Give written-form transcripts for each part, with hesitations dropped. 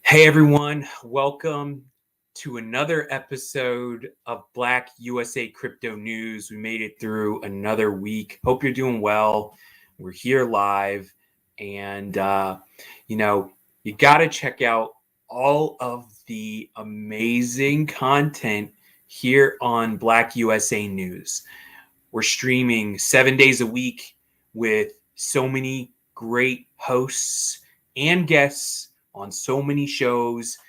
Hey everyone, welcome to another episode of Black USA Crypto News. We made it through another week. Hope you're doing well. We're here live, and you got to check out all of the amazing content here on Black USA News. We're streaming 7 days a week with so many great hosts and guests on so many shows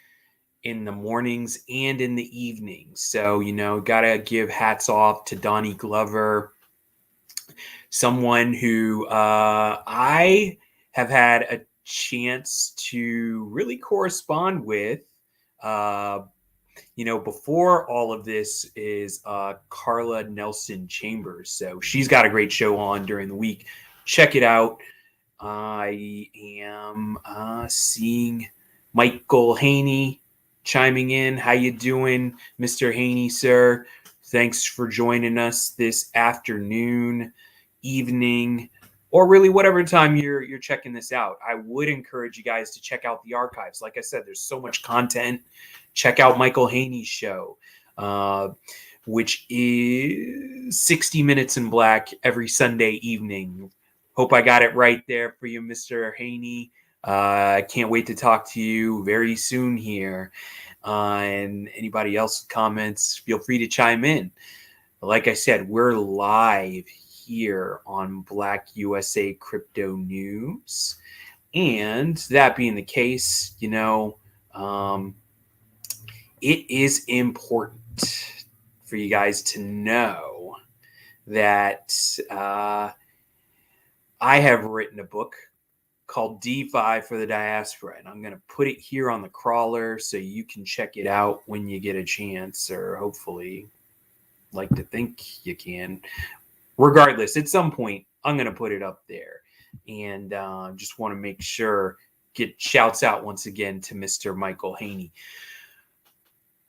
in the mornings and in the evenings. So, gotta give hats off to Donnie Glover, someone who I have had a chance to really correspond with. Before all of this is Carla Nelson Chambers. So she's got a great show on during the week. Check it out. I am seeing Michael Haney chiming in. How you doing, Mr. Haney, sir? Thanks for joining us this afternoon, evening, or really whatever time you're checking this out. I would encourage you guys to check out the archives. Like I said, there's so much content. Check out Michael Haney's show, which is 60 Minutes in Black every Sunday evening. Hope I got it right there for you, Mr. Haney. I can't wait to talk to you very soon here. And anybody else with comments, feel free to chime in. Like I said, we're live here on Black USA Crypto News. And that being the case, it is important for you guys to know that I have written a book called DeFi for the Diaspora, and I'm going to put it here on the crawler so you can check it out when you get a chance, or hopefully like to think you can. Regardless, at some point, I'm going to put it up there, and just want to make sure, get shouts out once again to Mr. Michael Haney.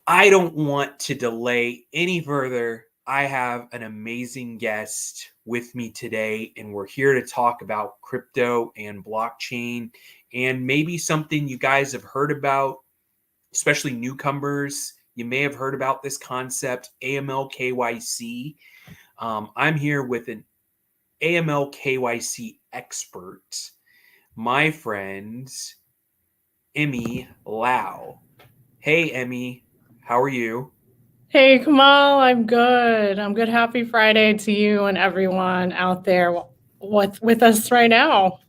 I don't want to delay any further. I have an amazing guest with me today, and we're here to talk about crypto and blockchain and maybe something you guys have heard about, especially newcomers. You may have heard about this concept, AML KYC. I'm here with an AML KYC expert, my friend, Emmy Lau. Hey, Emmy, how are you? Hey, Kamal, I'm good. I'm good. Happy Friday to you and everyone out there with us right now.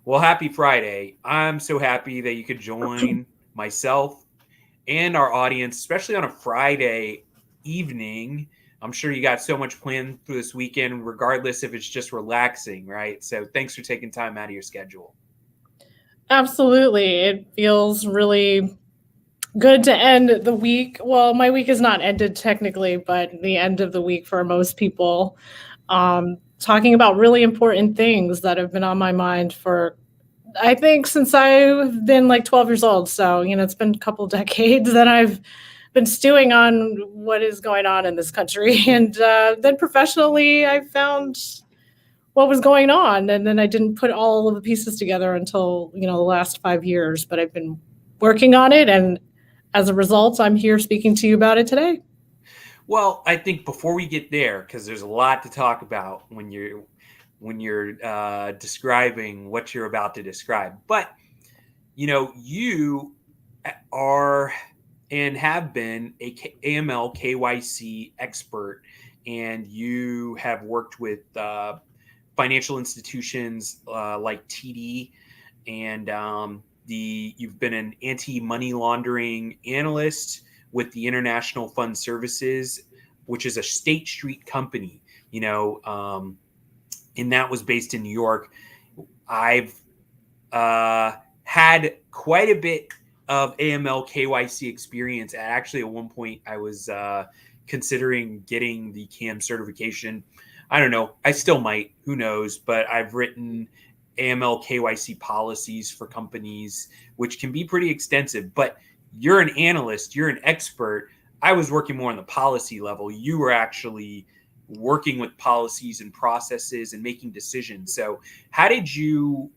Well, happy Friday. I'm so happy that you could join myself and our audience, especially on a Friday evening. I'm sure you got so much planned for this weekend, regardless if it's just relaxing, right? So thanks for taking time out of your schedule. Absolutely. It feels really good to end the week. Well, my week is not ended technically, but the end of the week for most people. Talking about really important things that have been on my mind for, I think, since I've been like 12 years old. So, it's been a couple decades that I've been stewing on what is going on in this country. And then professionally, I found what was going on. And then I didn't put all of the pieces together until, the last 5 years. But I've been working on it. And as a result, I'm here speaking to you about it today. Well, I think before we get there, because there's a lot to talk about when you're describing what you're about to describe, but you are and have been a AML KYC expert, and you have worked with financial institutions like TD, and you've been an anti-money laundering analyst with the International Fund Services, which is a State Street company, and that was based in New York. I've had quite a bit of AML KYC experience. Actually, at one point, I was considering getting the CAM certification. I don't know. I still might. Who knows? But I've written AML KYC policies for companies, which can be pretty extensive. But you're an analyst. You're an expert. I was working more on the policy level. You were actually working with policies and processes and making decisions. So how did you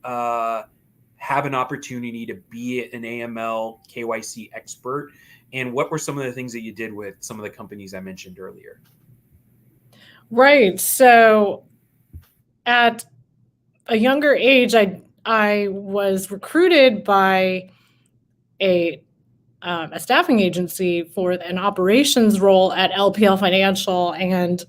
have an opportunity to be an AML KYC expert? And what were some of the things that you did with some of the companies I mentioned earlier? Right. So at a younger age, I was recruited by a staffing agency for an operations role at LPL Financial, and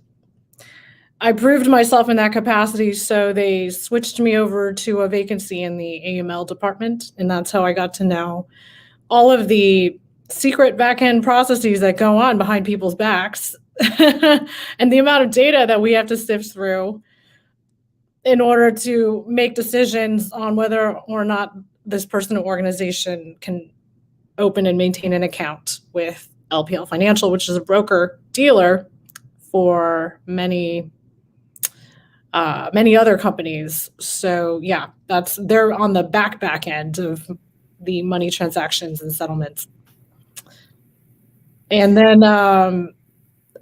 I proved myself in that capacity. So they switched me over to a vacancy in the AML department, and that's how I got to know all of the secret back-end processes that go on behind people's backs and the amount of data that we have to sift through in order to make decisions on whether or not this person or organization can open and maintain an account with LPL Financial, which is a broker dealer for many other companies. So yeah, they're on the back end of the money transactions and settlements. And then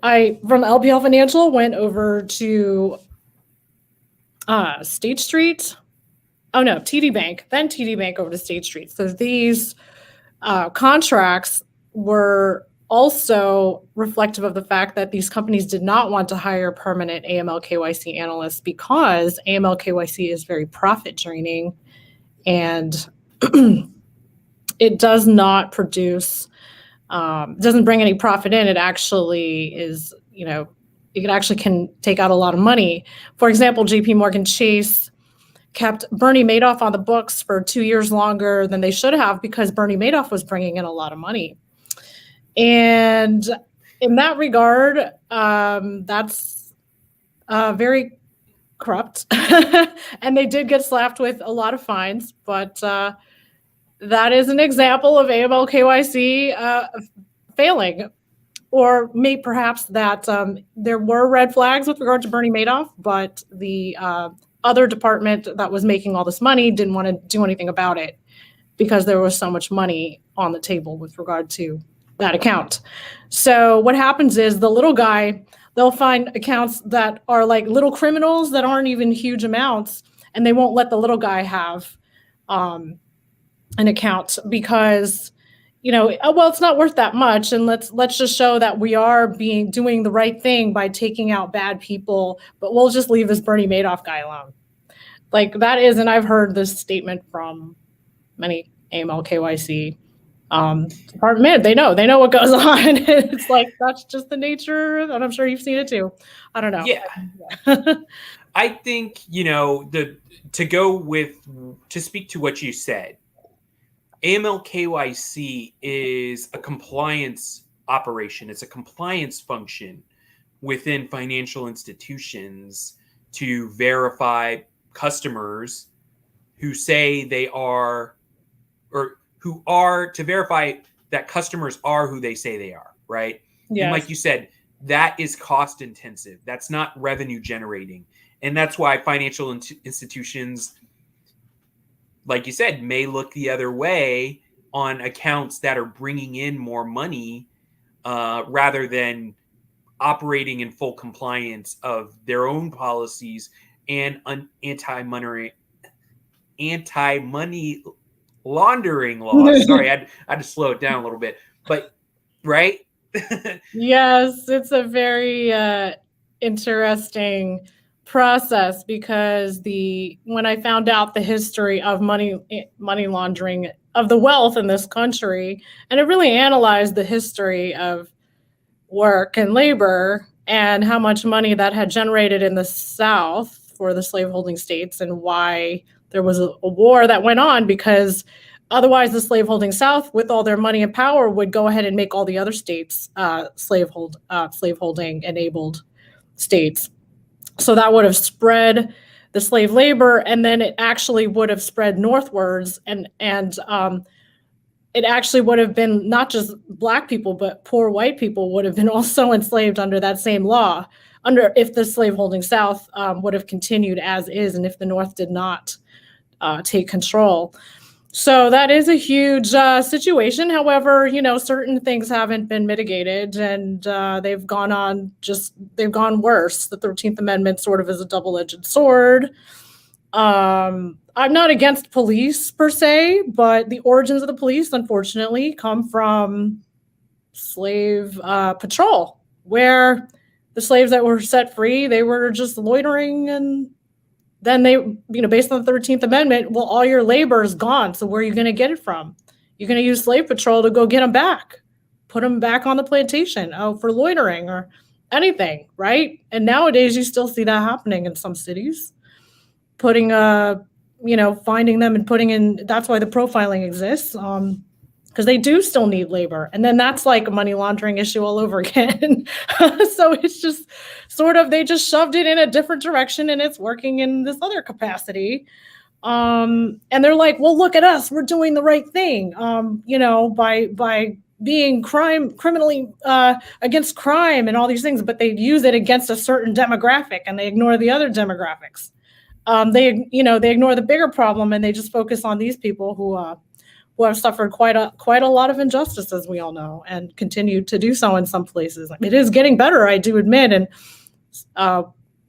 I, from LPL Financial, went over to State Street. Oh no, TD Bank, then TD Bank over to State Street. So these contracts were also reflective of the fact that these companies did not want to hire permanent AML KYC analysts because AML KYC is very profit draining, and it does not produce, doesn't bring any profit in. It actually is, it actually can take out a lot of money. For example, JP Morgan Chase kept Bernie Madoff on the books for 2 years longer than they should have because Bernie Madoff was bringing in a lot of money. And in that regard, that's very corrupt. And they did get slapped with a lot of fines, but that is an example of AML KYC failing. Or perhaps that there were red flags with regard to Bernie Madoff, but the other department that was making all this money didn't want to do anything about it because there was so much money on the table with regard to that account. So what happens is the little guy, they'll find accounts that are like little criminals that aren't even huge amounts, and they won't let the little guy have an account because, well, it's not worth that much, and let's just show that we are doing the right thing by taking out bad people, but we'll just leave this Bernie Madoff guy alone. Like that is, and I've heard this statement from many AML KYC department. They know what goes on. It's like that's just the nature, and I'm sure you've seen it too. I don't know. Yeah. I think to speak to what you said, AML KYC is a compliance operation. It's a compliance function within financial institutions to verify customers who say they are, or who are, to verify that customers are who they say they are, right? Yes. And like you said, that is cost intensive. That's not revenue generating. And that's why financial institutions, like you said, may look the other way on accounts that are bringing in more money rather than operating in full compliance of their own policies and anti-money laundering laws. Sorry, I had to slow it down a little bit. But, right? Yes, it's a very interesting process because when I found out the history of money laundering of the wealth in this country, and it really analyzed the history of work and labor and how much money that had generated in the South for the slaveholding states, and why there was a war that went on, because otherwise the slaveholding South, with all their money and power, would go ahead and make all the other states slaveholding enabled states. So that would have spread the slave labor, and then it actually would have spread northwards, and it actually would have been not just Black people, but poor white people would have been also enslaved under that same law, if the slaveholding South would have continued as is, and if the North did not take control. So that is a huge situation. However, certain things haven't been mitigated, and they've gone worse. The 13th Amendment sort of is a double-edged sword. I'm not against police per se, but the origins of the police, unfortunately, come from slave patrol, where the slaves that were set free, they were just loitering, and then they, based on the 13th Amendment, well, all your labor is gone. So where are you going to get it from? You're going to use slave patrol to go get them back, put them back on the plantation for loitering or anything, right? And nowadays you still see that happening in some cities, putting finding them and putting in. That's why the profiling exists, because they do still need labor. And then that's like a money laundering issue all over again. So it's just sort of, they just shoved it in a different direction and it's working in this other capacity. And they're like, well, look at us, we're doing the right thing, by being criminally against crime and all these things, but they use it against a certain demographic and they ignore the other demographics. They ignore the bigger problem and they just focus on these people who have suffered quite a lot of injustice, as we all know, and continue to do so in some places. It is getting better, I do admit, and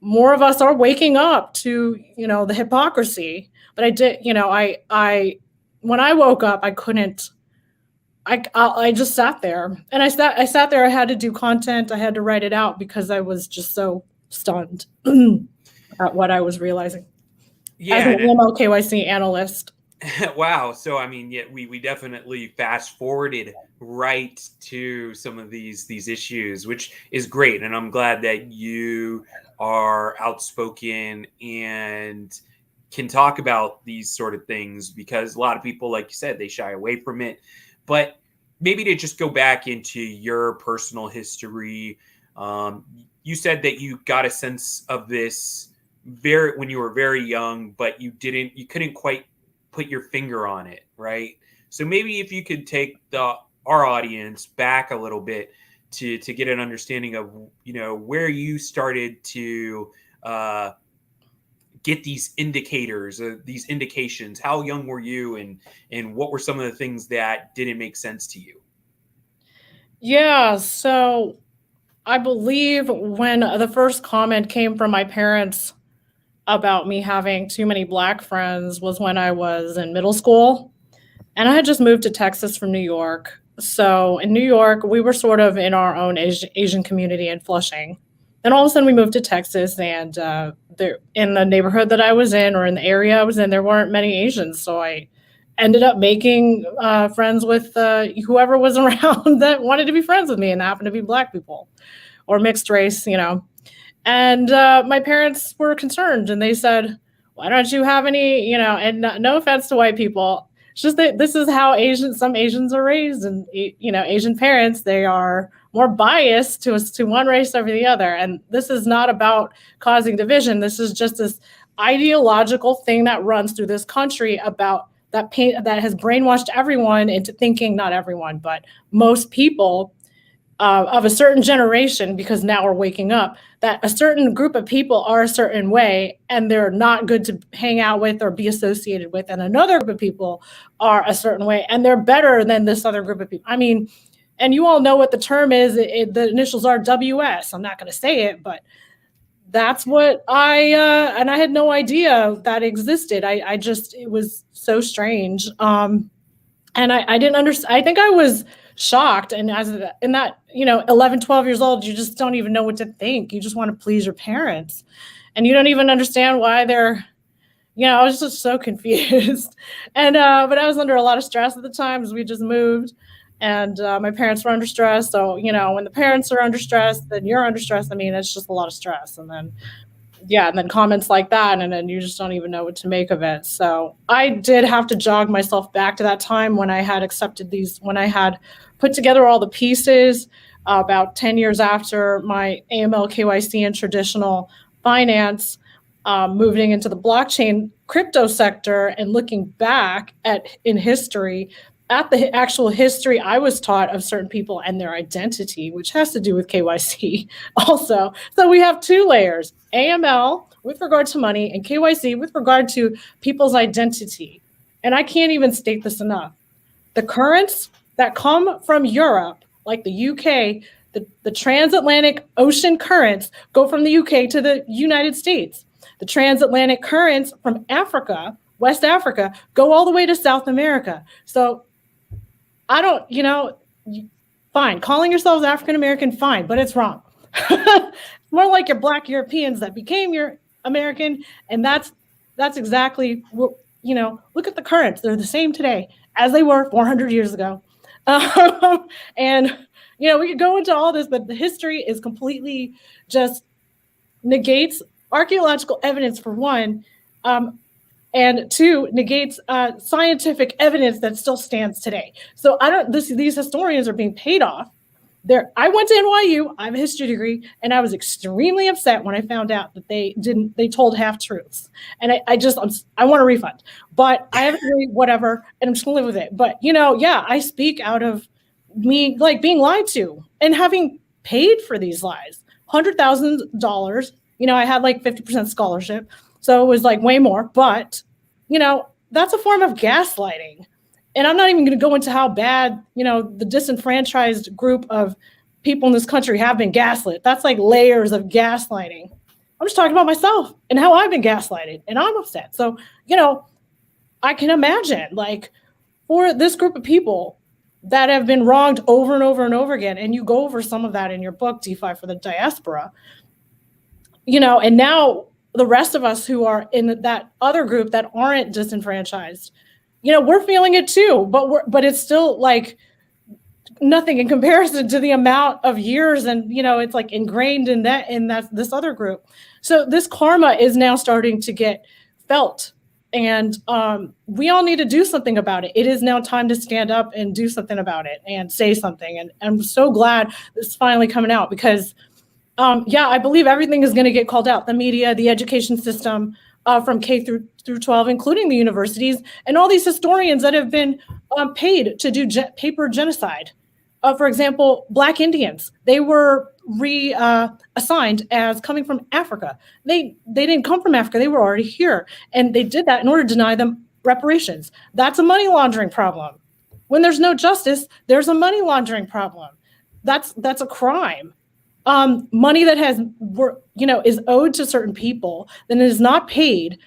more of us are waking up to the hypocrisy. But I did, I when I woke up, I couldn't. I just sat there, and I sat there. I had to do content. I had to write it out because I was just so stunned at what I was realizing. Yeah, as an AML KYC analyst. Wow. So, I mean, we definitely fast forwarded right to some of these issues, which is great. And I'm glad that you are outspoken and can talk about these sort of things, because a lot of people, like you said, they shy away from it. But maybe to just go back into your personal history, you said that you got a sense of this when you were very young, but you couldn't quite put your finger on it, right? So maybe if you could take our audience back a little bit to get an understanding of where you started to get these indicators, these indications. How young were you, and what were some of the things that didn't make sense to you? Yeah, so I believe when the first comment came from my parents about me having too many Black friends was when I was in middle school. And I had just moved to Texas from New York. So in New York, we were sort of in our own Asian community in Flushing. Then all of a sudden we moved to Texas, and there, in the neighborhood that I was in, or in the area I was in, there weren't many Asians. So I ended up making friends with whoever was around that wanted to be friends with me, and happened to be Black people or mixed race, And my parents were concerned, and they said, why don't you have any, and no offense to white people, it's just that this is how some Asians are raised. And, Asian parents, they are more biased to one race over the other. And this is not about causing division. This is just this ideological thing that runs through this country about that has brainwashed everyone into thinking, not everyone, but most people of a certain generation, because now we're waking up, that a certain group of people are a certain way and they're not good to hang out with or be associated with. And another group of people are a certain way and they're better than this other group of people. I mean, and you all know what the term is. The initials are WS. I'm not going to say it, but that's what and I had no idea that existed. It was so strange. And I didn't understand. I think I was shocked. And in that 11, 12 years old, you just don't even know what to think. You just want to please your parents, and you don't even understand why they're, I was just so confused. And but I was under a lot of stress at the time, because we just moved, and my parents were under stress. So when the parents are under stress, then you're under stress. I mean, it's just a lot of stress. And then comments like that, and then you just don't even know what to make of it. So I did have to jog myself back to that time when I had accepted when I had put together all the pieces about 10 years after my AML, KYC, and traditional finance, moving into the blockchain crypto sector, and looking back in history at the actual history I was taught of certain people and their identity, which has to do with KYC also. So we have two layers: AML with regard to money, and KYC with regard to people's identity. And I can't even state this enough. The currents that come from Europe, like the UK, the transatlantic ocean currents go from the UK to the United States. The transatlantic currents from Africa, West Africa, go all the way to South America. So I don't, fine, calling yourselves African-American, fine, but it's wrong. More like your Black Europeans that became your American. And that's exactly what, look at the currents. They're the same today as they were 400 years ago. And, we could go into all this, but the history is completely just negates archaeological evidence for one, and two, negates scientific evidence that still stands today. So these historians are being paid off. I went to NYU, I have a history degree, and I was extremely upset when I found out that they told half truths. And I want a refund, but I have a degree, whatever, and I'm just gonna live with it. But I speak out of me like being lied to and having paid for these lies. $100,000, I had like 50% scholarship. So it was like way more, but that's a form of gaslighting. And I'm not even going to go into how bad, the disenfranchised group of people in this country have been gaslit. That's like layers of gaslighting. I'm just talking about myself and how I've been gaslighted, and I'm upset. So, I can imagine, like, for this group of people that have been wronged over and over and over again, and you go over some of that in your book, DeFi for the Diaspora, and now the rest of us who are in that other group that aren't disenfranchised, we're feeling it too, but it's still like nothing in comparison to the amount of years, and it's like ingrained in this other group. So this karma is now starting to get felt, and we all need to do something about it. It is now time to stand up and do something about it and say something. And I'm so glad this is finally coming out, because I believe everything is going to get called out. The media, the education system, from K through 12, including the universities, and all these historians that have been paid to do paper genocide. For example, Black Indians, they were reassigned as coming from Africa. They didn't come from Africa, they were already here. And they did that in order to deny them reparations. That's a money laundering problem. When there's no justice, there's a money laundering problem. That's a crime. Money that is owed to certain people, then is not paid.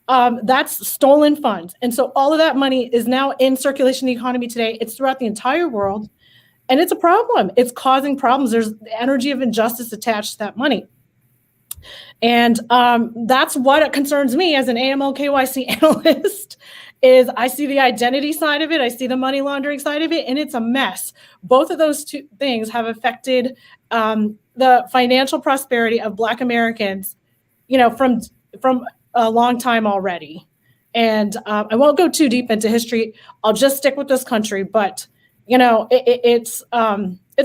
That's stolen funds. And so all of that money is now in circulation in the economy today. It's throughout the entire world. And it's a problem. It's causing problems. There's the energy of injustice attached to that money. And that's what concerns me as an AML KYC analyst, is I see the identity side of it. I see the money laundering side of it, and it's a mess. Both of those two things have affected the financial prosperity of Black Americans, from a long time already. And I won't go too deep into history. I'll just stick with this country. But, it's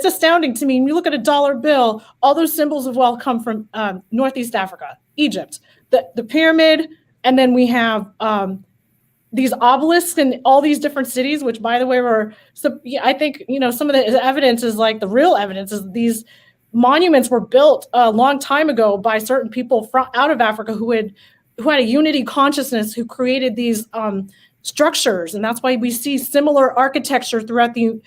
astounding to me. When you look at a dollar bill, all those symbols of wealth come from Northeast Africa, Egypt, the pyramid. And then we have these obelisks in all these different cities, which, by the way, I think, some of the evidence is like the real evidence is these monuments were built a long time ago by certain people out of Africa who had a unity consciousness, who created these structures. And that's why we see similar architecture throughout the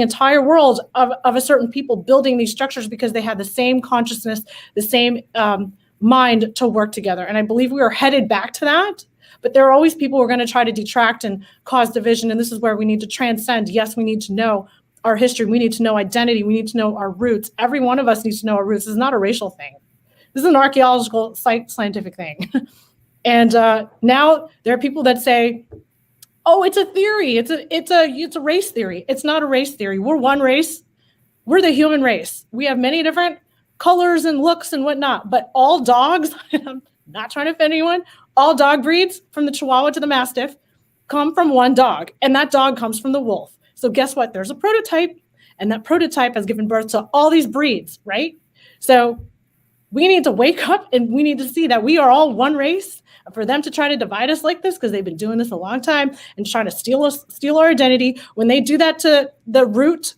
entire world of a certain people building these structures, because they had the same consciousness, the same mind to work together. And I believe we are headed back to that. But there are always people who are going to try to detract and cause division. And this is where we need to transcend. Yes, we need to know our history. We need to know identity. We need to know our roots. Every one of us needs to know our roots. This is not a racial thing. This is an archaeological, scientific thing. And now there are people that say, oh, it's a theory. It's a race theory. It's not a race theory. We're one race. We're the human race. We have many different colors and looks and whatnot, but all dogs, I'm not trying to offend anyone, all dog breeds, from the Chihuahua to the Mastiff, come from one dog, and that dog comes from the wolf. So guess what? There's a prototype, and that prototype has given birth to all these breeds, right? So we need to wake up, and we need to see that we are all one race. For them to try to divide us like this, because they've been doing this a long time and trying to steal our identity, when they do that to the root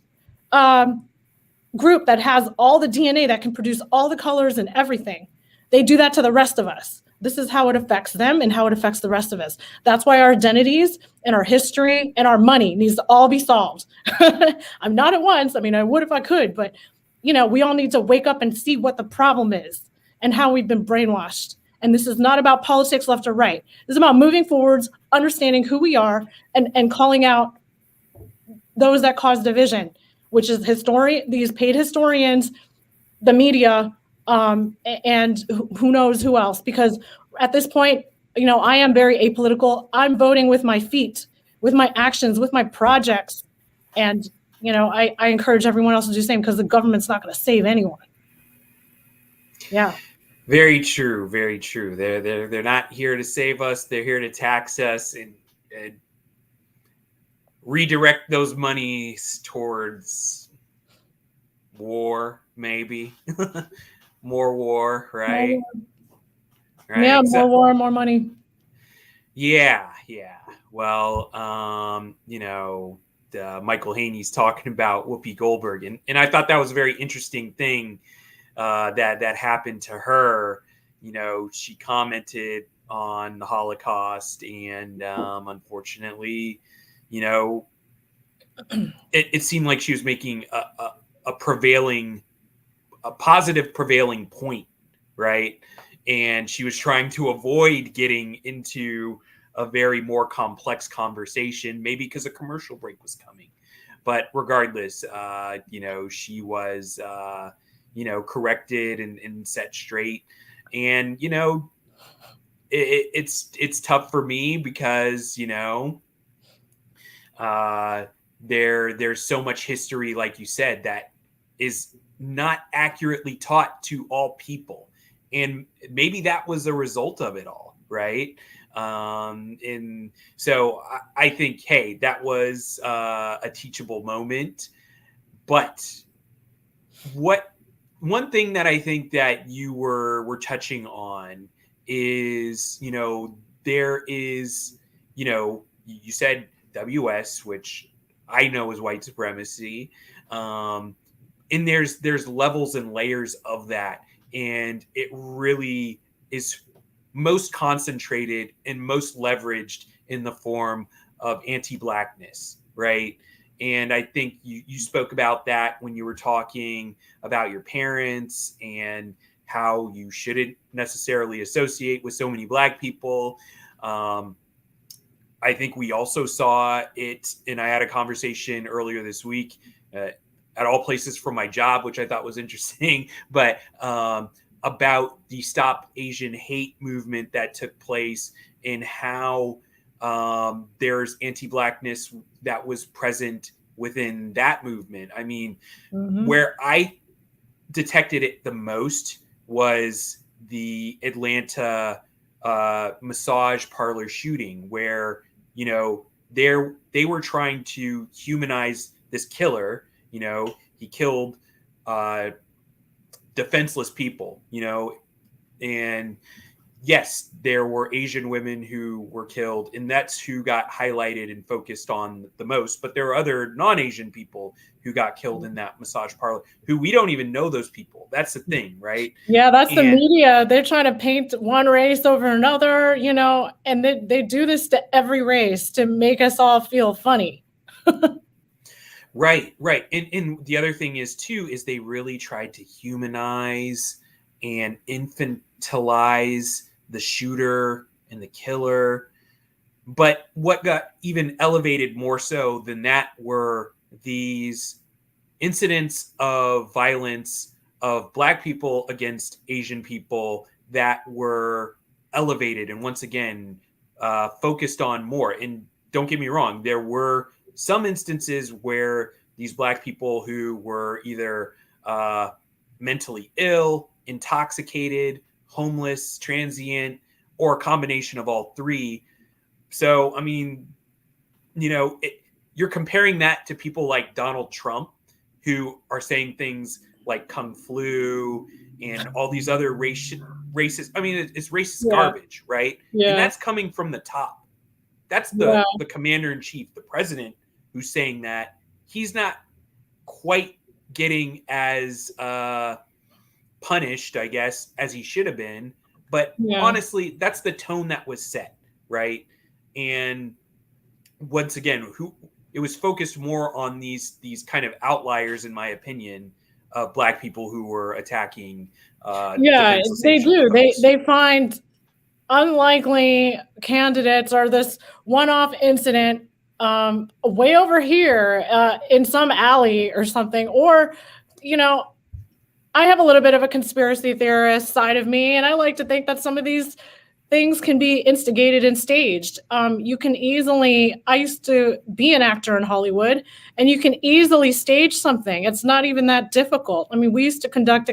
group that has all the DNA that can produce all the colors and everything, they do that to the rest of us. This is how it affects them and how it affects the rest of us. That's why our identities and our history and our money needs to all be solved. I'm not at once. I mean, I would if I could, but we all need to wake up and see what the problem is and how we've been brainwashed. And this is not about politics left or right. This is about moving forwards, understanding who we are, and calling out those that cause division, which is these paid historians, the media, and who knows who else. Because at this point, I am very apolitical. I'm voting with my feet, with my actions, with my projects. And, I encourage everyone else to do the same, because the government's not going to save anyone. Yeah. Very true. Very true. They're not here to save us. They're here to tax us and redirect those monies towards war, maybe. More war, right? More war. Right. Yeah, more war, more money. Yeah. Well, Michael Haney's talking about Whoopi Goldberg, and I thought that was a very interesting thing that happened to her. She commented on the Holocaust, and unfortunately, it seemed like she was making a positive prevailing point, right? And she was trying to avoid getting into a very more complex conversation, maybe because a commercial break was coming. But regardless, she was, corrected and set straight. And, it's tough for me because, there's so much history, like you said, that is not accurately taught to all people. And maybe that was a result of it all, right? And so I think, hey, that was a teachable moment. But one thing that I think that you were touching on is, there is, you said WS, which I know is white supremacy. And there's levels and layers of that. And it really is most concentrated and most leveraged in the form of anti-Blackness, right? And I think you spoke about that when you were talking about your parents and how you shouldn't necessarily associate with so many Black people. I think we also saw it, and I had a conversation earlier this week at all places from my job, which I thought was interesting, but about the Stop Asian Hate movement that took place and how there's anti-Blackness that was present within that movement. I mean, where I detected it the most was the Atlanta massage parlor shooting, where, they were trying to humanize this killer. He killed defenseless people, and yes, there were Asian women who were killed, and that's who got highlighted and focused on the most. But there are other non-Asian people who got killed in that massage parlor who we don't even know those people. That's the thing, right? Yeah, that's the media. They're trying to paint one race over another, and they do this to every race to make us all feel funny. Right. And the other thing is they really tried to humanize and infantilize the shooter and the killer. But what got even elevated more so than that were these incidents of violence of Black people against Asian people that were elevated and once again focused on more. And don't get me wrong, there were some instances where these Black people who were either mentally ill, intoxicated, homeless, transient, or a combination of all three. So, I mean, you're comparing that to people like Donald Trump, who are saying things like Kung Flu and all these other racist. I mean, it's racist garbage, right? Yeah. And that's coming from the top. That's the commander in chief, the president, who's saying that. He's not quite getting as punished, I guess, as he should have been. But honestly, that's the tone that was set, right? And once again, it was focused more on these kind of outliers, in my opinion, of Black people who were attacking. They do. They find unlikely candidates or this one-off incident way over here in some alley or something. Or, I have a little bit of a conspiracy theorist side of me, and I like to think that some of these things can be instigated and staged. You can easily, I used to be an actor in Hollywood, and you can easily stage something. It's not even that difficult. I mean, we used to conduct,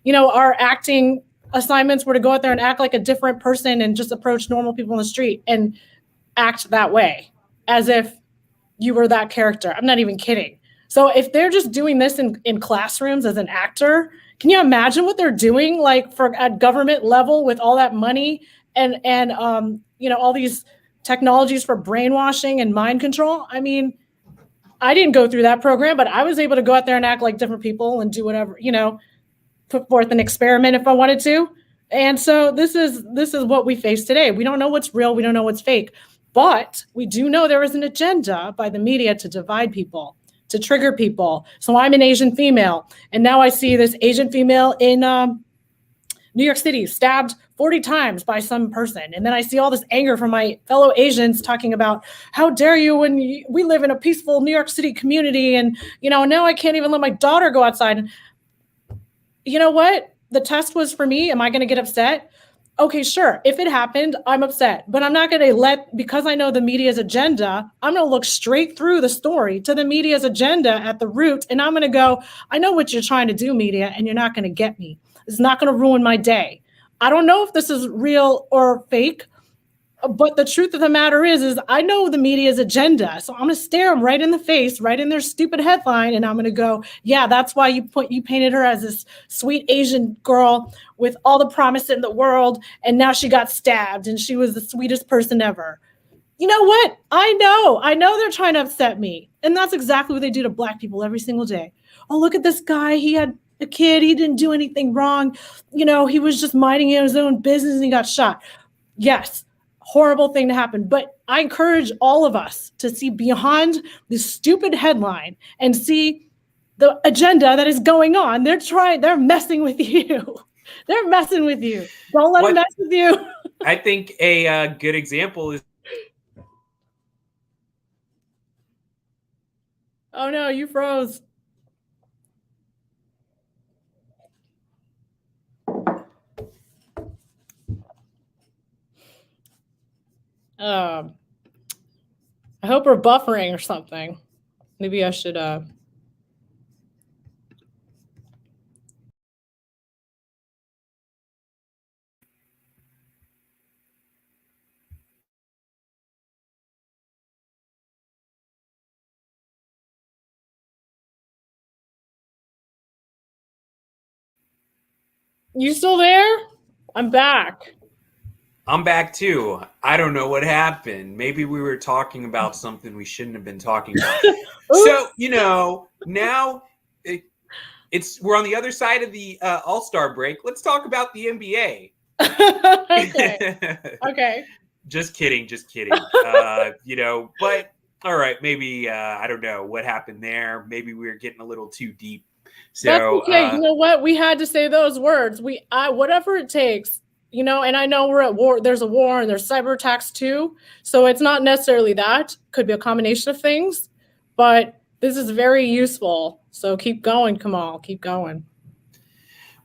our acting assignments were to go out there and act like a different person and just approach normal people in the street and act that way as if you were that character. I'm not even kidding. So if they're just doing this in classrooms as an actor, can you imagine what they're doing like at government level with all that money and all these technologies for brainwashing and mind control? I mean, I didn't go through that program, but I was able to go out there and act like different people and do whatever, put forth an experiment if I wanted to. And so this is what we face today. We don't know what's real. We don't know what's fake, but we do know there is an agenda by the media to divide people, to trigger people. So I'm an Asian female, and now I see this Asian female in New York City stabbed 40 times by some person. And then I see all this anger from my fellow Asians talking about, how dare you when we live in a peaceful New York City community. And, now I can't even let my daughter go outside. And you know what? The test was for me. Am I going to get upset? Okay, sure. If it happened, I'm upset, but I'm not going to because I know the media's agenda, I'm going to look straight through the story to the media's agenda at the root. And I'm going to go, I know what you're trying to do, media, and you're not going to get me. It's not going to ruin my day. I don't know if this is real or fake, but the truth of the matter is I know the media's agenda. So I'm going to stare them right in the face, right in their stupid headline. And I'm going to go, yeah, that's why you painted her as this sweet Asian girl with all the promise in the world. And now she got stabbed and she was the sweetest person ever. You know what? I know they're trying to upset me. And that's exactly what they do to Black people every single day. Oh, look at this guy. He had a kid. He didn't do anything wrong. He was just minding his own business and he got shot. Yes. Horrible thing to happen. But I encourage all of us to see beyond this stupid headline and see the agenda that is going on. They're messing with you. They're messing with you. Don't let them mess with you. I think a good example is. Oh no, you froze. I hope we're buffering or something. Maybe I should You still there? I'm back. I'm back too. I don't know what happened. Maybe we were talking about something we shouldn't have been talking about. So, now we're on the other side of the All-Star break. Let's talk about the NBA. Okay. Just kidding. But all right, maybe I don't know what happened there. Maybe we were getting a little too deep. So that's okay. You know what? We had to say those words. Whatever it takes. And I know we're at war. There's a war and there's cyber attacks too. So it's not necessarily that. Could be a combination of things. But this is very useful. So keep going, Kamal. Keep going.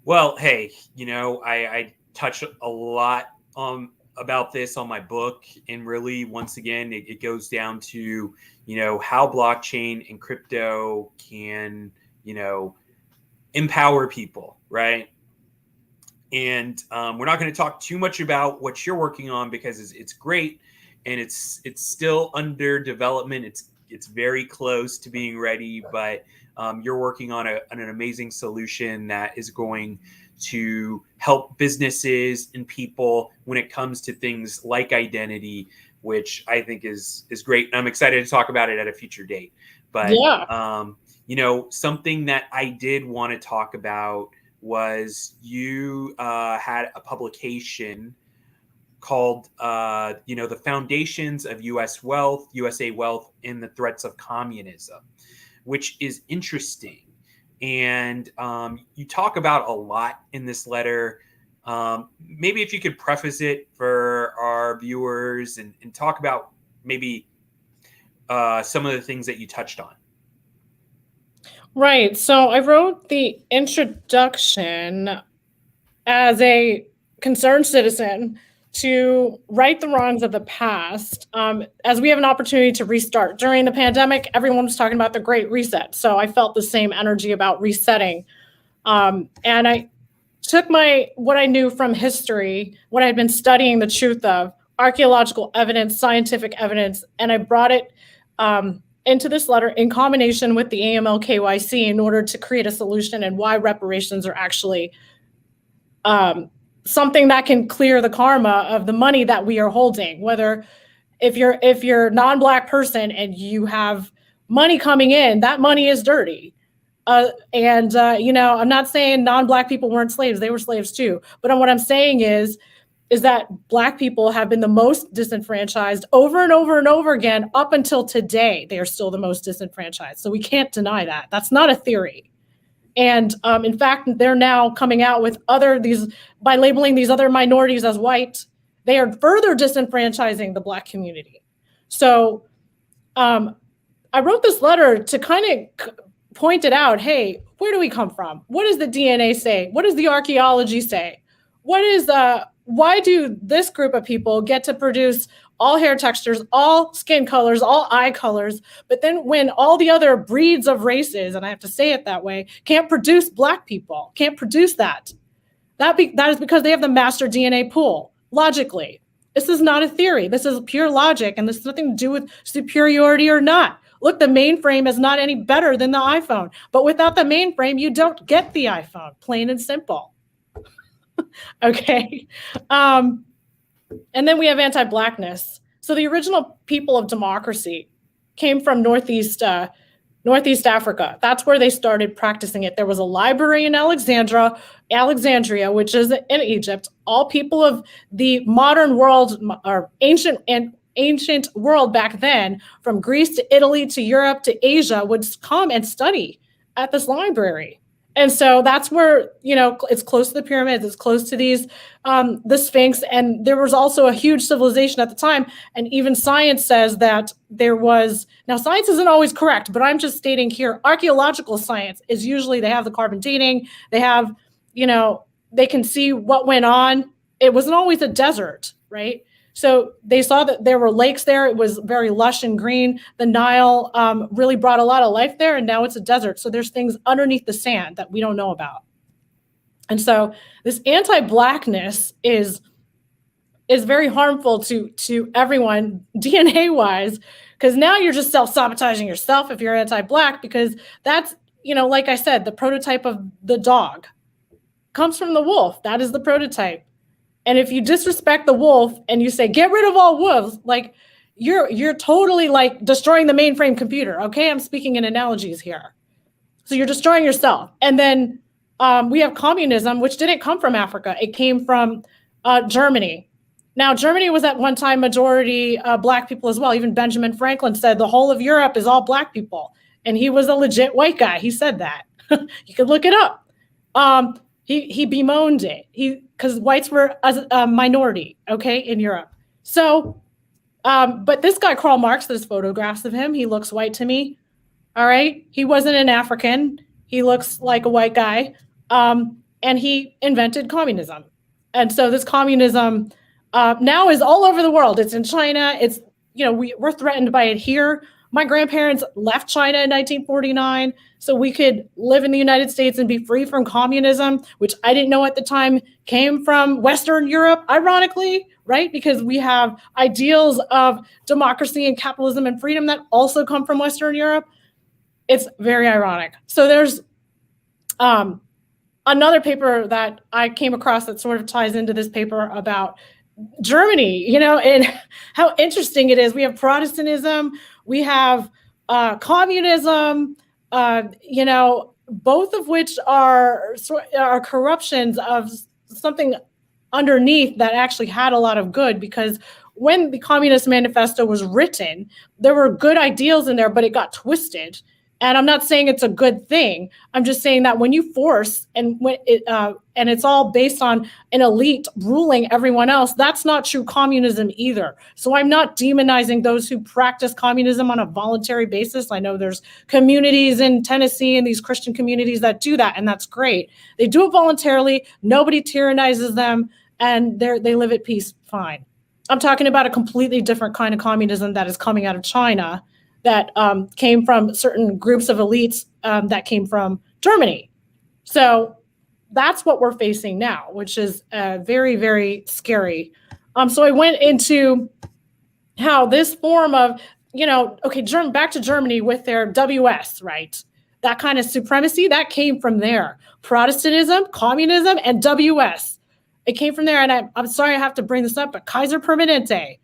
Well, hey, I touch a lot about this on my book. And really, once again, it goes down to, how blockchain and crypto can, empower people, right? And we're not going to talk too much about what you're working on because it's great and it's still under development. It's very close to being ready, but you're working on an amazing solution that is going to help businesses and people when it comes to things like identity, which I think is great. And I'm excited to talk about it at a future date. But something that I did want to talk about was you had a publication called, The Foundations of USA Wealth and the Threats of Communism, which is interesting. And you talk about a lot in this letter. Maybe if you could preface it for our viewers and talk about maybe some of the things that you touched on. Right. So I wrote the introduction as a concerned citizen to right the wrongs of the past, as we have an opportunity to restart. During the pandemic, everyone was talking about the Great Reset. So I felt the same energy about resetting. And I took what I knew from history, what I'd been studying the truth of, archaeological evidence, scientific evidence, and I brought it into this letter in combination with the AML KYC in order to create a solution and why reparations are actually something that can clear the karma of the money that we are holding. Whether if you're a non-Black person and you have money coming in, that money is dirty. I'm not saying non-Black people weren't slaves; they were slaves too. But what I'm saying is that Black people have been the most disenfranchised over and over and over again up until today. They are still the most disenfranchised. So we can't deny that. That's not a theory. And in fact, they're now coming out with by labeling these other minorities as white, they are further disenfranchising the Black community. So I wrote this letter to kind of point it out. Hey, where do we come from? What does the DNA say? What does the archaeology say? Why do this group of people get to produce all hair textures, all skin colors, all eye colors, but then when all the other breeds of races, and I have to say it that way, can't produce Black people, can't produce that? That is because they have the master DNA pool, logically. This is not a theory. This is pure logic, and this has nothing to do with superiority or not. Look, the mainframe is not any better than the iPhone, but without the mainframe, you don't get the iPhone, plain and simple. Okay. And then we have anti-Blackness. So the original people of democracy came from Northeast Africa. That's where they started practicing it. There was a library in Alexandria, which is in Egypt. All people of the modern world, or ancient world back then, from Greece to Italy to Europe to Asia, would come and study at this library. And so that's where, it's close to the pyramids, it's close to the Sphinx. And there was also a huge civilization at the time. And even science says that now science isn't always correct, but I'm just stating here, archaeological science is usually, they have the carbon dating, they have, they can see what went on. It wasn't always a desert, right? So they saw that there were lakes there. It was very lush and green. The Nile really brought a lot of life there, and now it's a desert. So there's things underneath the sand that we don't know about. And so this anti-Blackness is very harmful to everyone DNA-wise, because now you're just self-sabotaging yourself if you're anti-Black, because that's, like I said, the prototype of the dog comes from the wolf. That is the prototype. And if you disrespect the wolf and you say, get rid of all wolves, like you're totally like destroying the mainframe computer. Okay, I'm speaking in analogies here. So you're destroying yourself. And then we have communism, which didn't come from Africa. It came from Germany. Now, Germany was at one time majority Black people as well. Even Benjamin Franklin said the whole of Europe is all Black people. And he was a legit white guy. He said that. You can look it up. He bemoaned it. Because whites were a minority, okay, in Europe. So, but this guy, Karl Marx, there's photographs of him. He looks white to me, all right? He wasn't an African. He looks like a white guy. And he invented communism. And so this communism now is all over the world. It's in China. It's, we're threatened by it here. My grandparents left China in 1949 so we could live in the United States and be free from communism, which I didn't know at the time came from Western Europe, ironically, right? Because we have ideals of democracy and capitalism and freedom that also come from Western Europe. It's very ironic. So there's another paper that I came across that sort of ties into this paper about Germany, and how interesting it is. We have Protestantism, we have communism, both of which are corruptions of something underneath that actually had a lot of good, because when the Communist Manifesto was written, there were good ideals in there, but it got twisted And I'm not saying it's a good thing. I'm just saying that when you force and it's all based on an elite ruling everyone else, that's not true communism either. So I'm not demonizing those who practice communism on a voluntary basis. I know there's communities in Tennessee and these Christian communities that do that, and that's great. They do it voluntarily. Nobody tyrannizes them, and they live at peace fine. I'm talking about a completely different kind of communism that is coming out of China, that came from certain groups of elites that came from Germany. So that's what we're facing now, which is very, very scary. So I went into how this form of, back to Germany with their WS, right? That kind of supremacy, that came from there. Protestantism, communism, and WS. It came from there. And I'm sorry I have to bring this up, but Kaiser Permanente.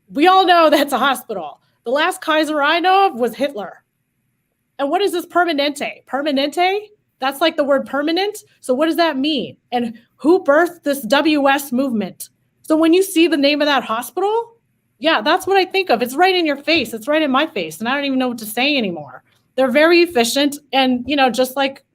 We all know that's a hospital. The last Kaiser I know of was Hitler. And what is this Permanente? Permanente? That's like the word permanent. So what does that mean? And who birthed this WS movement? So when you see the name of that hospital, yeah, that's what I think of. It's right in your face. It's right in my face. And I don't even know what to say anymore. They're very efficient. And, just like,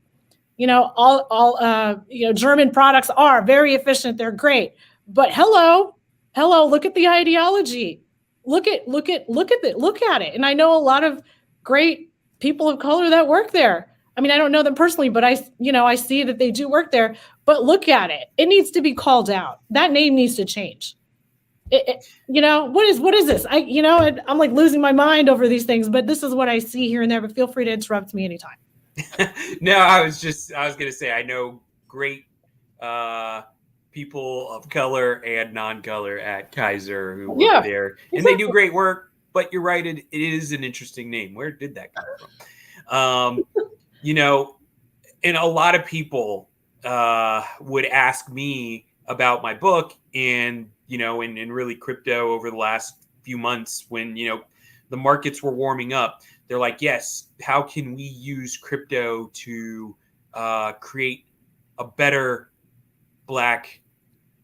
all German products are very efficient. They're great. But hello, look at the ideology. Look at it. And I know a lot of great people of color that work there. I mean, I don't know them personally, but I see that they do work there. But look at it. It needs to be called out. That name needs to change. What is this? I'm like losing my mind over these things, but this is what I see here and there. But feel free to interrupt me anytime. No, I was going to say, I know great people of color and non-color at Kaiser who work there, and they do great work. But you're right, it is an interesting name. Where did that come from? And a lot of people would ask me about my book and really crypto over the last few months when the markets were warming up. They're like, yes, how can we use crypto to create a better Black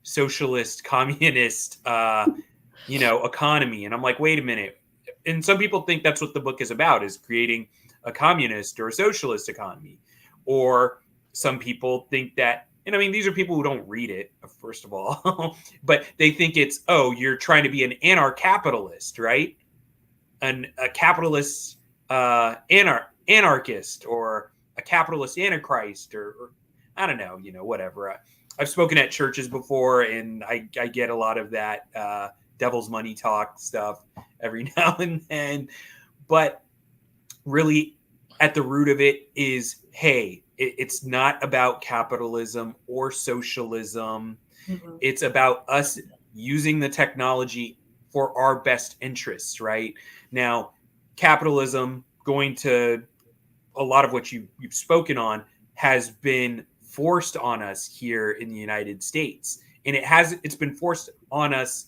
socialist, communist, economy? And I'm like, wait a minute. And some people think that's what the book is about, is creating a communist or a socialist economy. Or some people think that, and I mean, these are people who don't read it, first of all, but they think it's, you're trying to be an anarcho-capitalist, right? A capitalist anarchist, or a capitalist antichrist, or I don't know, whatever. I've spoken at churches before, and I get a lot of that devil's money talk stuff every now and then. But really, at the root of it is, hey, it's not about capitalism or socialism. Mm-hmm. It's about us using the technology for our best interests, right? Now, capitalism, going to a lot of what you've spoken on, has been forced on us here in the United States. And it's been forced on us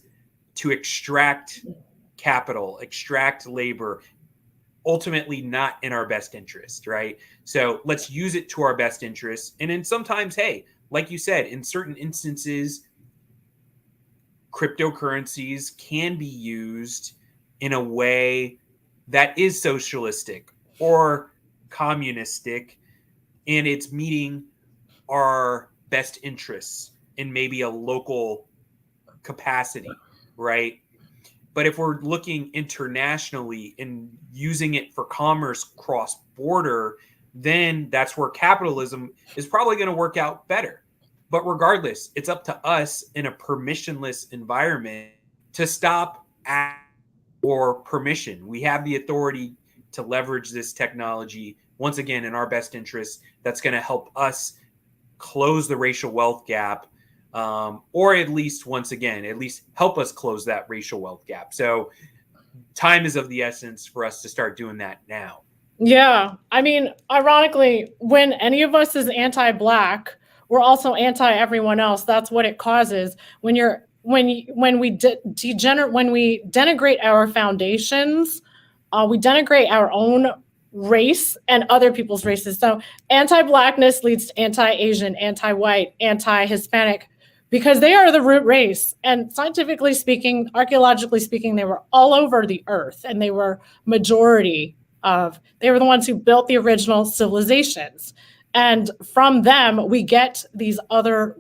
to extract capital, extract labor, ultimately not in our best interest, right? So let's use it to our best interest. And then sometimes, hey, like you said, in certain instances, cryptocurrencies can be used in a way that is socialistic or communistic, and it's meeting our best interests in maybe a local capacity, right? But if we're looking internationally and using it for commerce cross-border, then that's where capitalism is probably going to work out better. But regardless, it's up to us in a permissionless environment to stop for permission. We have the authority to leverage this technology, once again, in our best interest. That's going to help us close the racial wealth gap, or at least, once again, at least help us close that racial wealth gap. So time is of the essence for us to start doing that now. Yeah. I mean, ironically, when any of us is anti-Black, we're also anti-everyone else. That's what it causes. When we denigrate our foundations, we denigrate our own race and other people's races. So anti-Blackness leads to anti-Asian, anti-white, anti-Hispanic, because they are the root race. And scientifically speaking, archaeologically speaking, they were all over the earth and they were majority They were the ones who built the original civilizations. And from them, we get these other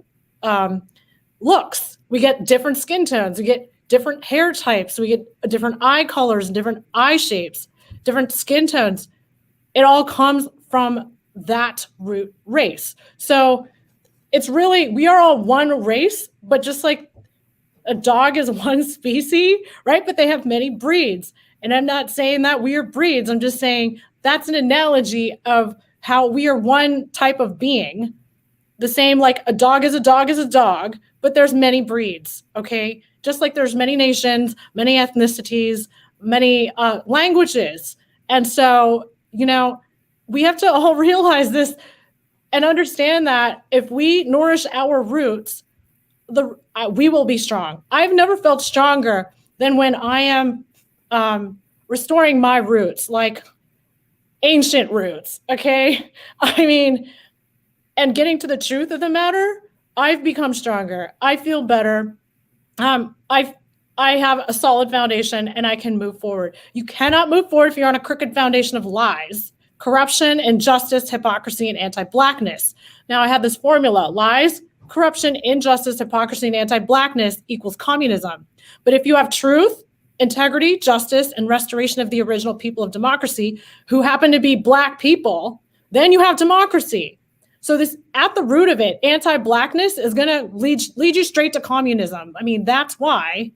looks. We get different skin tones. We get different hair types. We get different eye colors and different eye shapes, different skin tones. It all comes from that root race. So it's really, we are all one race, but just like a dog is one species, right? But they have many breeds. And I'm not saying that we are breeds. I'm just saying that's an analogy of how we are one type of being. The same, like a dog is a dog is a dog, but there's many breeds, okay? Just like there's many nations, many ethnicities, many languages. And so, you know, we have to all realize this and understand that if we nourish our roots, we will be strong. I've never felt stronger than when I am restoring my roots, like ancient roots, okay? I mean, and getting to the truth of the matter, I've become stronger. I feel better. I have a solid foundation and I can move forward. You cannot move forward if you're on a crooked foundation of lies, corruption, injustice, hypocrisy, and anti-Blackness. Now I have this formula: lies, corruption, injustice, hypocrisy, and anti-Blackness equals communism. But if you have truth, integrity, justice, and restoration of the original people of democracy, who happen to be Black people, then you have democracy. So this, at the root of it, anti-Blackness is going to lead you straight to communism. I mean, that's why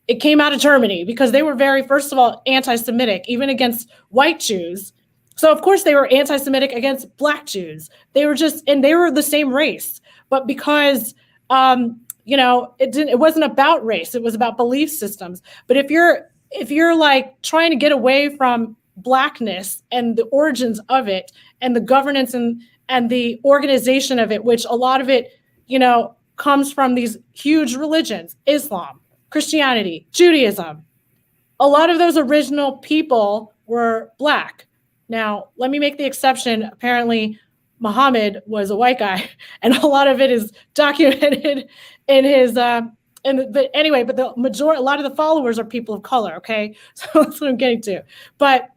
it came out of Germany, because they were very, first of all, anti-Semitic, even against white Jews. So of course they were anti-Semitic against Black Jews. They were just, and they were the same race. But because, you know, it wasn't about race, it was about belief systems. But if you're like trying to get away from Blackness and the origins of it and the governance and the organization of it, which a lot of it, you know, comes from these huge religions, Islam, Christianity, Judaism. A lot of those original people were Black. Now, let me make the exception. Apparently, Muhammad was a white guy, and a lot of it is documented in his, but a lot of the followers are people of color, okay? So that's what I'm getting to. But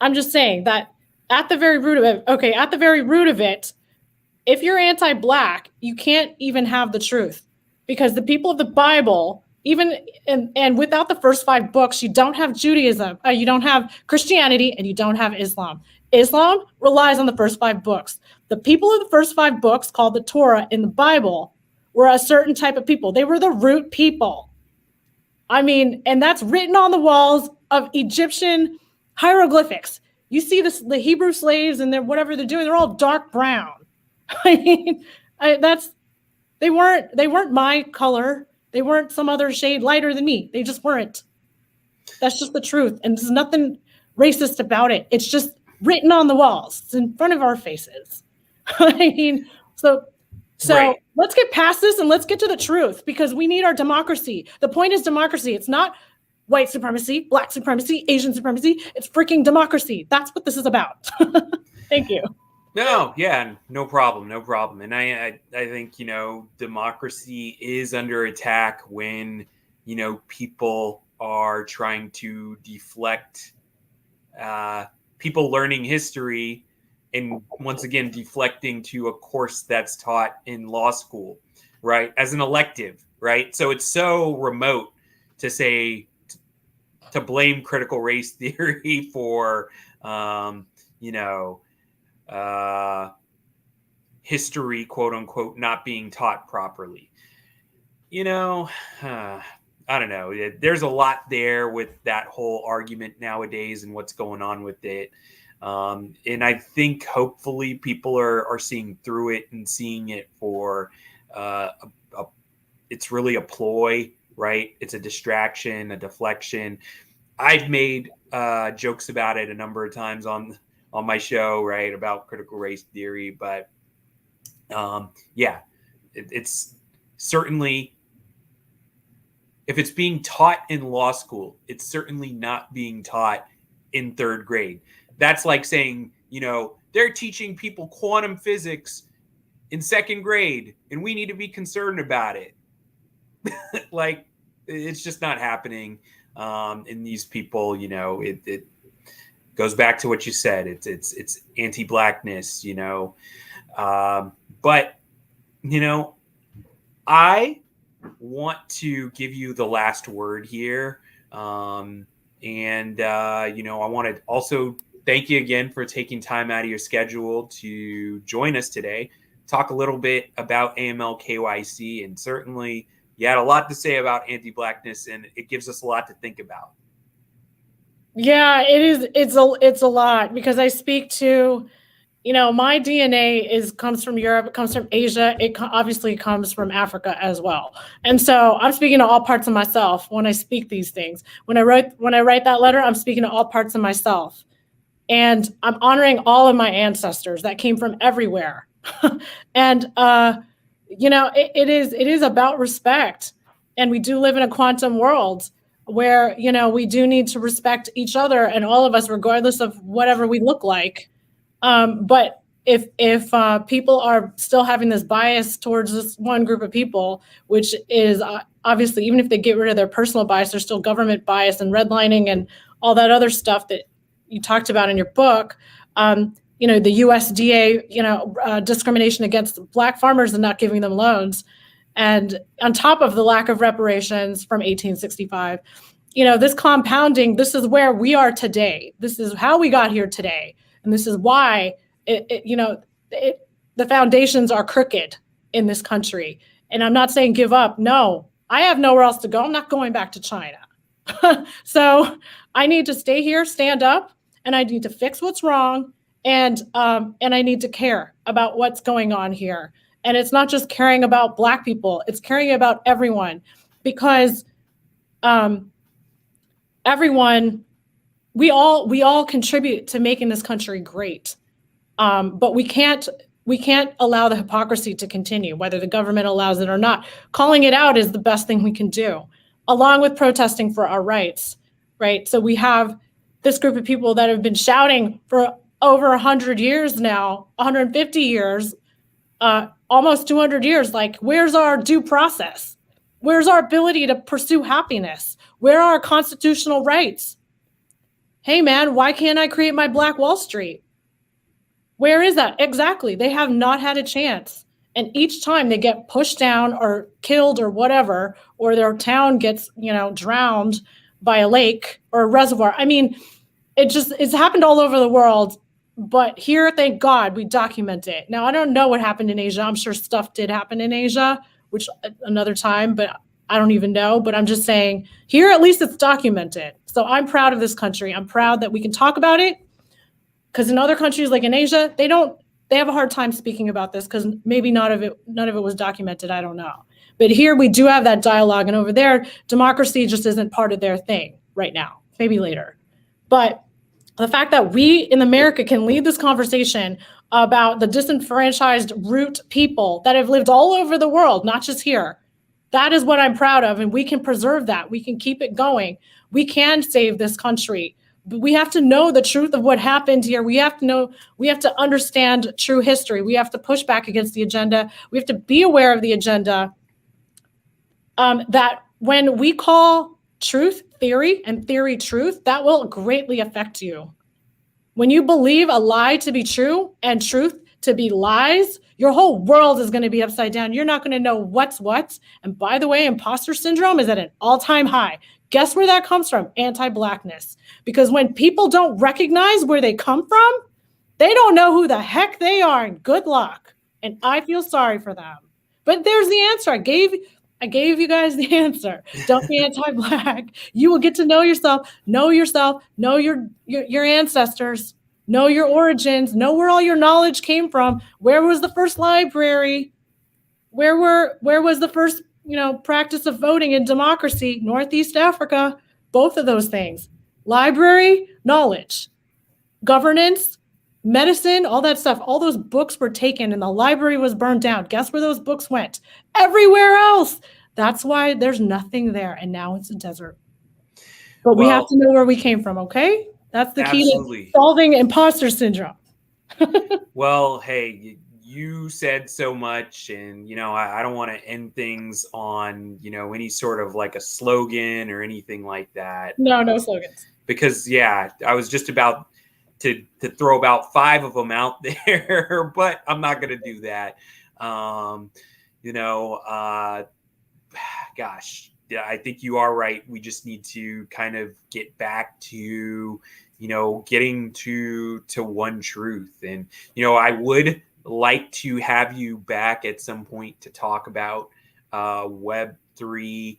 I'm just saying that at the very root of it, if you're anti-Black, you can't even have the truth, because the people of the Bible, even and without the first 5 books, you don't have Judaism, you don't have Christianity, and you don't have Islam. Islam relies on the first 5 books. The people of the first 5 books, called the Torah in the Bible, were a certain type of people. They were the root people. I mean, and that's written on the walls of Egyptian hieroglyphics. You see the Hebrew slaves and whatever they're doing, they're all dark brown. I mean, they weren't my color. They weren't some other shade lighter than me. They just weren't. That's just the truth. And there's nothing racist about it. It's just written on the walls. It's in front of our faces. I mean, so right. Let's get past this and let's get to the truth, because we need our democracy. The point is democracy. It's not white supremacy, Black supremacy, Asian supremacy. It's freaking democracy. That's what this is about. Thank you. No, yeah, no problem. And I think, you know, democracy is under attack when, you know, people are trying to deflect people learning history, and once again deflecting to a course that's taught in law school, right, as an elective, right? So it's so remote to say, to blame critical race theory for history, quote unquote, not being taught properly. You know, I don't know. There's a lot there with that whole argument nowadays and what's going on with it. And I think hopefully people are seeing through it and seeing it for it's really a ploy, right? It's a distraction, a deflection. I've made jokes about it a number of times on my show, right, about critical race theory. But it's certainly, if it's being taught in law school, it's certainly not being taught in 3rd grade. That's like saying, you know, they're teaching people quantum physics in 2nd grade and we need to be concerned about it. Like, it's just not happening. And these people, you know, goes back to what you said. It's anti-Blackness, but I want to give you the last word here. I want to also thank you again for taking time out of your schedule to join us today, talk a little bit about AML KYC, and certainly you had a lot to say about anti-Blackness, and it gives us a lot to think about. Yeah, it is. It's a lot, because I speak to, my DNA comes from Europe, it comes from Asia, it obviously comes from Africa as well. And so I'm speaking to all parts of myself when I speak these things. When I write that letter, I'm speaking to all parts of myself. And I'm honoring all of my ancestors that came from everywhere. And it is about respect. And we do live in a quantum world where, we do need to respect each other and all of us, regardless of whatever we look like. But if people are still having this bias towards this one group of people, which is obviously, even if they get rid of their personal bias, there's still government bias and redlining and all that other stuff that you talked about in your book. The USDA, discrimination against Black farmers and not giving them loans. And on top of the lack of reparations from 1865, this compounding, this is where we are today. This is how we got here today. And this is why the foundations are crooked in this country. And I'm not saying give up. No, I have nowhere else to go. I'm not going back to China. So I need to stay here, stand up, and I need to fix what's wrong. And I need to care about what's going on here. And it's not just caring about Black people, it's caring about everyone, because everyone, we all contribute to making this country great. But we can't allow the hypocrisy to continue, whether the government allows it or not. Calling it out is the best thing we can do, along with protesting for our rights, right? So we have this group of people that have been shouting for over 100 years now, 150 years, almost 200 years, like, where's our due process? Where's our ability to pursue happiness? Where are our constitutional rights? Hey, man, why can't I create my Black Wall Street? Where is that? Exactly. They have not had a chance. And each time they get pushed down or killed or whatever, or their town gets, drowned by a lake or a reservoir. I mean, it's happened all over the world. But here, thank God, we document it. Now, I don't know what happened in Asia. I'm sure stuff did happen in Asia, which another time, but I don't even know. But I'm just saying, here, at least it's documented. So I'm proud of this country. I'm proud that we can talk about it, because in other countries, like in Asia, they have a hard time speaking about this, because maybe none of it was documented. I don't know. But here we do have that dialogue. And over there, democracy just isn't part of their thing right now, maybe later. But the fact that we in America can lead this conversation about the disenfranchised root people that have lived all over the world, not just here, that is what I'm proud of. And we can preserve that. We can keep it going. We can save this country. But we have to know the truth of what happened here. We have to understand true history. We have to push back against the agenda. We have to be aware of the agenda. That when we call truth theory and theory truth, that will greatly affect you. When you believe a lie to be true and truth to be lies, your whole world is going to be upside down. You're not going to know what's what. And by the way, imposter syndrome is at an all-time high. Guess where that comes from? Anti-Blackness. Because when people don't recognize where they come from, they don't know who the heck they are, and good luck. And I feel sorry for them. But there's the answer. I gave you guys the answer. Don't be anti-Black. You will get to know yourself, know your ancestors, know your origins, know where all your knowledge came from. Where was the first library? Where was the first, practice of voting in democracy? Northeast Africa. Both of those things. Library, knowledge, governance, medicine, all that stuff. All those books were taken and the library was burned down. Guess where those books went? Everywhere else. That's why there's nothing there. And now it's a desert. But we have to know where we came from, okay? That's the key to solving imposter syndrome. Well, hey, you said so much, and, I don't want to end things on, any sort of like a slogan or anything like that. No slogans. Because, I was just about to throw about 5 of them out there, but I'm not going to do that. Gosh, yeah, I think you are right. We just need to kind of get back to, getting to one truth. And, I would like to have you back at some point to talk about Web3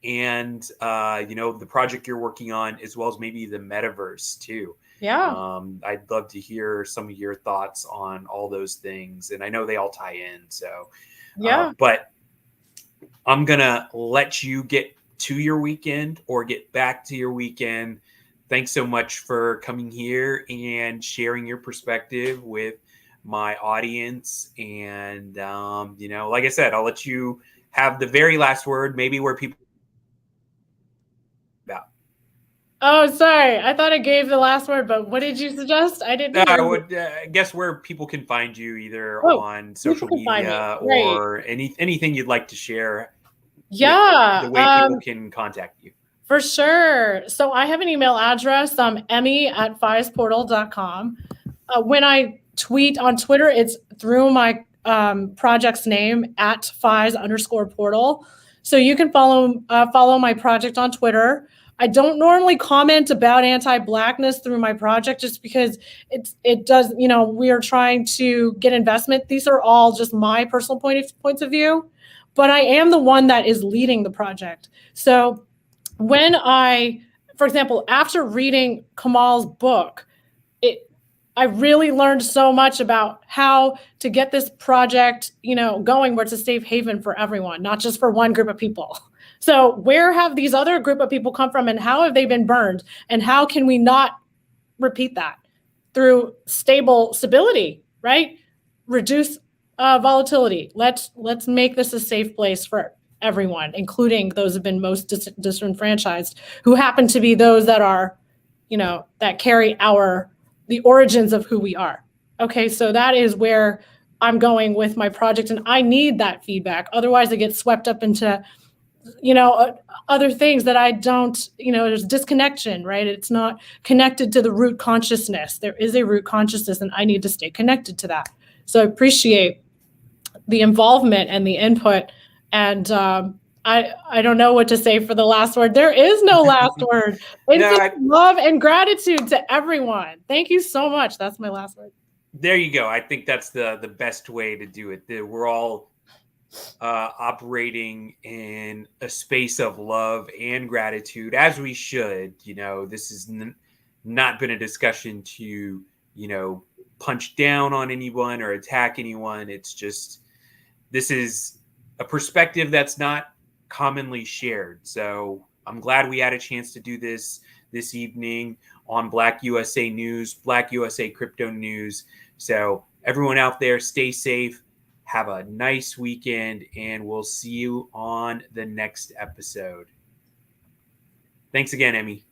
and, the project you're working on, as well as maybe the metaverse too. Yeah. I'd love to hear some of your thoughts on all those things. And I know they all tie in. So, Yeah. But I'm going to let you get to your weekend or get back to your weekend. Thanks so much for coming here and sharing your perspective with my audience. And, like I said, I'll let you have the very last word, maybe where people about. Oh, sorry. I thought I gave the last word, but what did you suggest? I didn't hear I would guess where people can find you, either Oh, on social media Right. or anything you'd like to share. Yeah. The way people can contact you. For sure. So I have an email address, emmy@fizeportal.com. When I tweet on Twitter, it's through my project's name @fize_portal. So you can follow my project on Twitter. I don't normally comment about anti-Blackness through my project just because it does, we are trying to get investment. These are all just my personal points of view, but I am the one that is leading the project. So when for example, after reading Kamal's book, I really learned so much about how to get this project, going where it's a safe haven for everyone, not just for one group of people. So where have these other group of people come from and how have they been burned? And how can we not repeat that through stability, right? Reduce volatility. Let's make this a safe place for everyone, including those who've been most disenfranchised, who happen to be those that are, that carry the origins of who we are. Okay, so that is where I'm going with my project, and I need that feedback. Otherwise, I get swept up into, other things that I don't, there's disconnection, right? It's not connected to the root consciousness. There is a root consciousness, and I need to stay connected to that. So I appreciate the involvement and the input, and I don't know what to say for the last word. There is no last word. Infinite love and gratitude to everyone. Thank you so much. That's my last word. There you go. I think that's the best way to do it. We're all operating in a space of love and gratitude, as we should. This has not been a discussion to, punch down on anyone or attack anyone. It's just, this is a perspective that's not commonly shared. So I'm glad we had a chance to do this evening on Black USA News, Black USA Crypto News. So everyone out there, stay safe, have a nice weekend, and we'll see you on the next episode. Thanks again, Emmy.